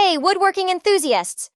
Hey, woodworking enthusiasts!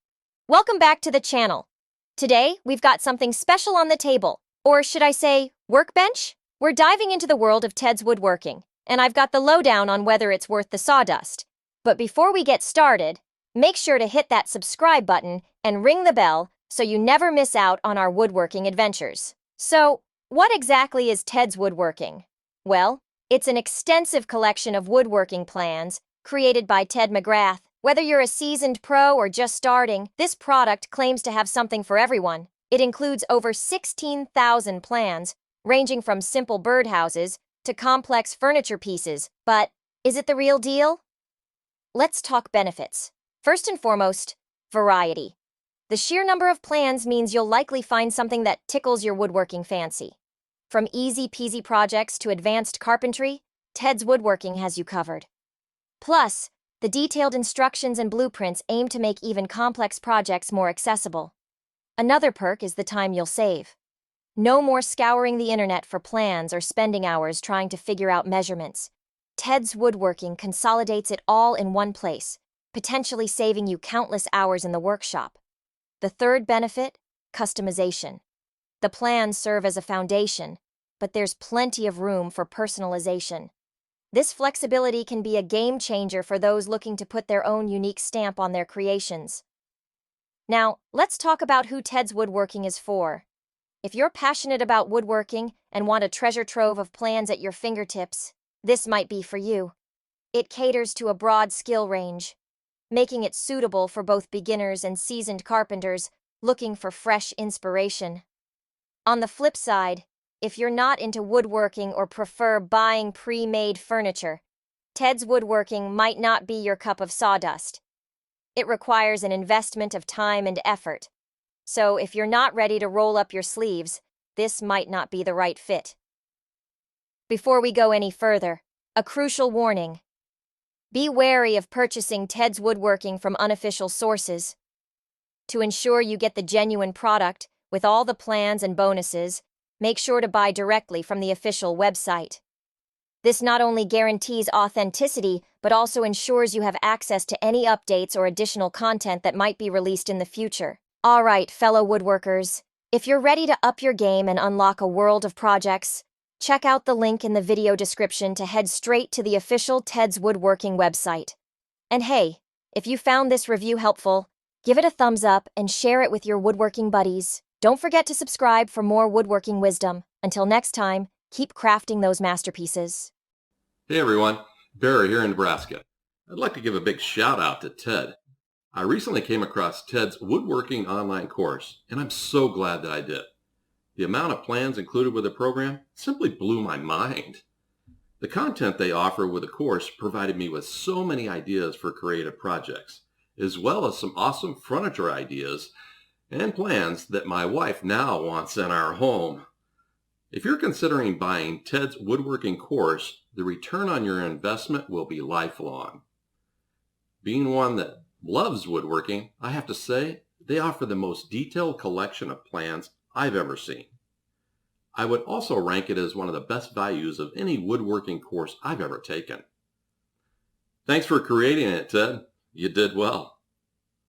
Welcome back to the channel. Today, we've got something special on the table, or should I say, workbench? We're diving into the world of Ted's woodworking, and I've got the lowdown on whether it's worth the sawdust. But before we get started, make sure to hit that subscribe button and ring the bell so you never miss out on our woodworking adventures. So, what exactly is Ted's woodworking? Well, it's an extensive collection of woodworking plans created by Ted McGrath. Whether you're a seasoned pro or just starting, this product claims to have something for everyone. It includes over 16,000 plans, ranging from simple birdhouses to complex furniture pieces. But is it the real deal? Let's talk benefits. First and foremost, variety. The sheer number of plans means you'll likely find something that tickles your woodworking fancy. From easy-peasy projects to advanced carpentry, Ted's Woodworking has you covered. Plus, the detailed instructions and blueprints aim to make even complex projects more accessible. Another perk is the time you'll save. No more scouring the internet for plans or spending hours trying to figure out measurements. Ted's Woodworking consolidates it all in one place, potentially saving you countless hours in the workshop. The third benefit, customization. The plans serve as a foundation, but there's plenty of room for personalization. This flexibility can be a game changer for those looking to put their own unique stamp on their creations. Now, let's talk about who Ted's Woodworking is for. If you're passionate about woodworking and want a treasure trove of plans at your fingertips, this might be for you. It caters to a broad skill range, making it suitable for both beginners and seasoned carpenters looking for fresh inspiration. On the flip side, if you're not into woodworking or prefer buying pre-made furniture, Ted's Woodworking might not be your cup of sawdust. It requires an investment of time and effort. So if you're not ready to roll up your sleeves, this might not be the right fit. Before we go any further, a crucial warning. Be wary of purchasing Ted's Woodworking from unofficial sources. To ensure you get the genuine product with all the plans and bonuses, make sure to buy directly from the official website. This not only guarantees authenticity, but also ensures you have access to any updates or additional content that might be released in the future. All right, fellow woodworkers, if you're ready to up your game and unlock a world of projects, check out the link in the video description to head straight to the official Ted's Woodworking website. And hey, if you found this review helpful, give it a thumbs up and share it with your woodworking buddies. Don't forget to subscribe for more woodworking wisdom. Until next time, keep crafting those masterpieces. Hey everyone, Barry here in Nebraska. I'd like to give a big shout out to Ted. I recently came across Ted's Woodworking online course, and I'm so glad that I did. The amount of plans included with the program simply blew my mind. The content they offer with the course provided me with so many ideas for creative projects, as well as some awesome furniture ideas and plans that my wife now wants in our home. If you're considering buying Ted's Woodworking course, the return on your investment will be lifelong. Being one that loves woodworking, I have to say, they offer the most detailed collection of plans I've ever seen. I would also rank it as one of the best values of any woodworking course I've ever taken. Thanks for creating it, Ted. You did well.